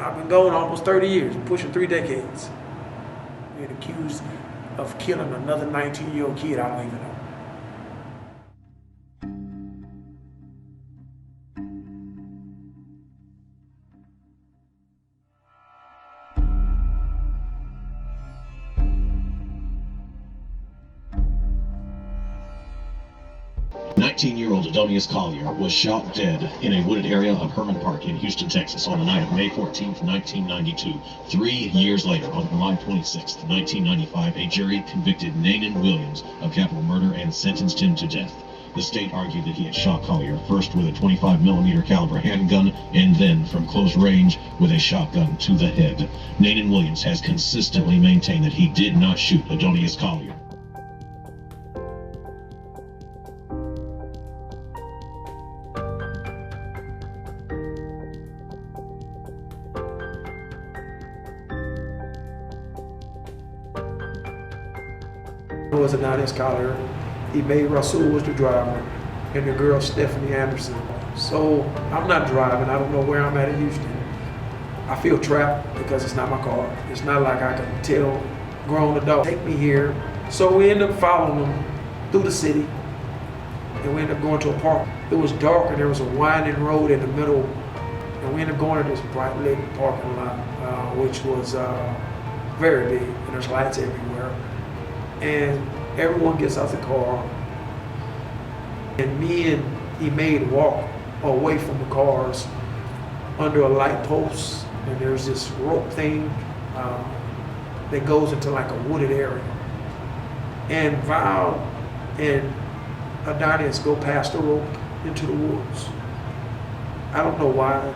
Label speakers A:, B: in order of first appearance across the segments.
A: I've been gone almost 30 years, pushing 3 decades. Being accused of killing another 19-year-old kid I don't even know.
B: 19-year-old Adonis Collier was shot dead in a wooded area of Herman Park in Houston, Texas on the night of May 14, 1992. 3 years later, on July 26, 1995, a jury convicted Nanon Williams of capital murder and sentenced him to death. The state argued that he had shot Collier first with a 25mm caliber handgun and then from close range with a shotgun to the head. Nanon Williams has consistently maintained that he did not shoot Adonis Collier.
A: Was Adonis Collier. Rasul was the driver, and the girl Steffanny Anderson. So I'm not driving. I don't know where I'm at in Houston. I feel trapped because it's not my car. It's not like I can tell grown adults, take me here. So we end up following them through the city, and we end up going to a park. It was dark, and there was a winding road in the middle, and we ended up going to this bright lit parking lot, which was very big, and there's lights everywhere. And everyone gets out the car, and me and Imaid walk away from the cars under a light post, and there's this rope thing that goes into like a wooded area. And Val and Adonis go past the rope into the woods. I don't know why.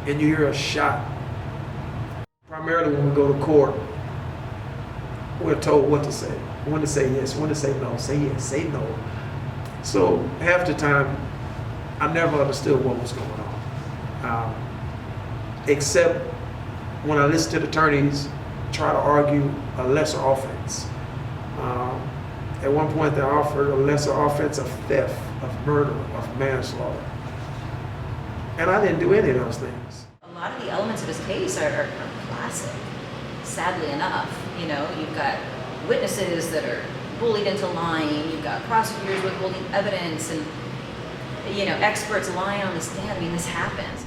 A: And you hear a shot. Primarily when we go to court, we're told what to say. When to say yes, when to say no, say yes, say no. So half the time, I never understood what was going on. Except when I listen to the attorneys try to argue a lesser offense. At one point they offered a lesser offense of theft, of murder, of manslaughter. And I didn't do any of those things.
C: A lot of the elements of his case are classic, sadly enough. You know, you've got witnesses that are bullied into lying, you've got prosecutors withholding evidence, and, you know, experts lying on the stand. I mean, this happens.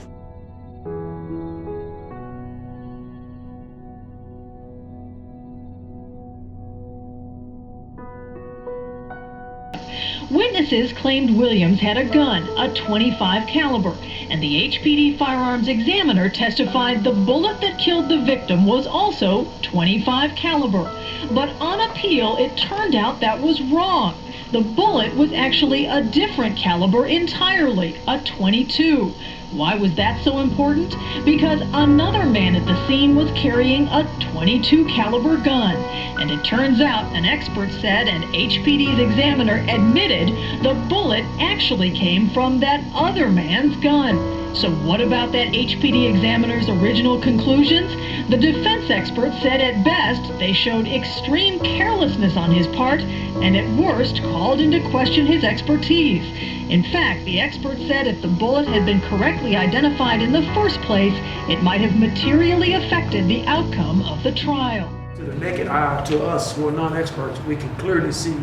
D: Witnesses claimed Williams had a gun, a .25 caliber, and the HPD firearms examiner testified the bullet that killed the victim was also .25 caliber. But on appeal, it turned out that was wrong. The bullet was actually a different caliber entirely, a .22. Why was that so important? Because another man at the scene was carrying a .22 caliber gun. And it turns out an expert said and HPD's examiner admitted the bullet actually came from that other man's gun. So what about that HPD examiner's original conclusions? The defense expert said at best they showed extreme carelessness on his part and at worst called into question his expertise. In fact, the expert said if the bullet had been correctly identified in the first place, it might have materially affected the outcome of the trial.
A: To the naked eye, to us who are non-experts, we can clearly see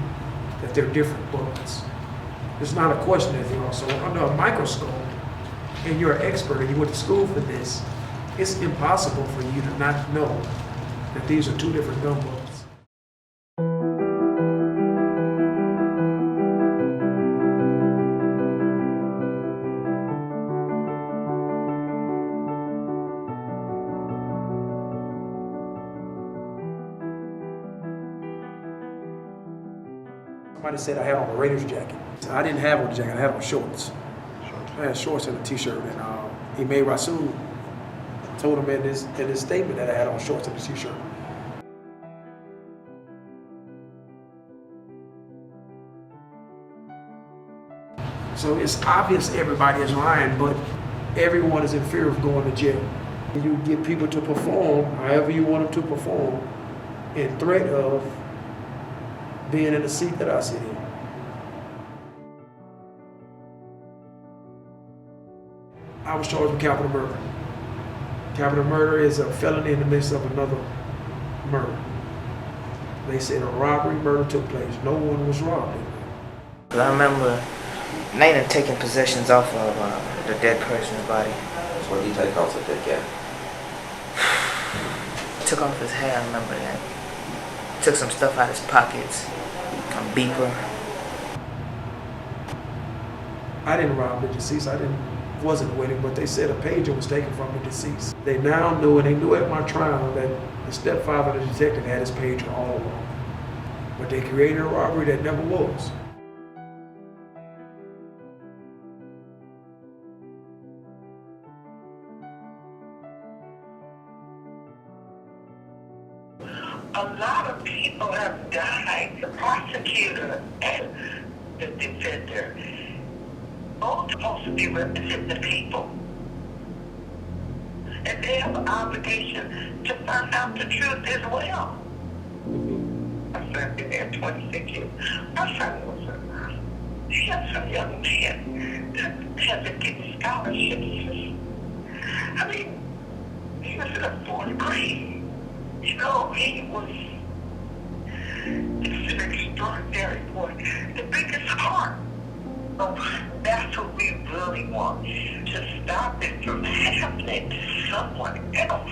A: that they're different bullets. It's not a question that they are. So under a microscope, and you're an expert and you went to school for this, it's impossible for you to not know that these are two different gun bullets. Somebody said I had on a Raiders jacket. I didn't have on a jacket, I had on shorts. I had shorts and a t-shirt, and Imaid Rasul told him in his statement that I had on shorts and a t-shirt. So it's obvious everybody is lying, but everyone is in fear of going to jail. You get people to perform however you want them to perform in threat of being in the seat that I sit in. I was charged with capital murder. Capital murder is a felony in the midst of another murder. They said a robbery, murder took place. No one was robbed.
E: I remember Nanon taking possessions off of the dead person's body.
F: What did he take off the dead guy?
E: Took off his hair, I remember that. Took some stuff out of his pockets, a beeper.
A: I didn't rob the deceased. Wasn't with him, but they said a pager was taken from the deceased. They now knew, and they knew at my trial, that the stepfather of the detective had his pager all along. But they created a robbery that never was.
G: A lot of people have died, the prosecutor and the defender. Both supposed to be representing the people. And they have an obligation to find out the truth as well. My son been there 26 years. My son was a handsome young man that had to get scholarships. I mean, he was in the 4th grade. You know, he was just an extraordinary boy. The biggest heart. So that's what we really want, to stop it from happening to someone else.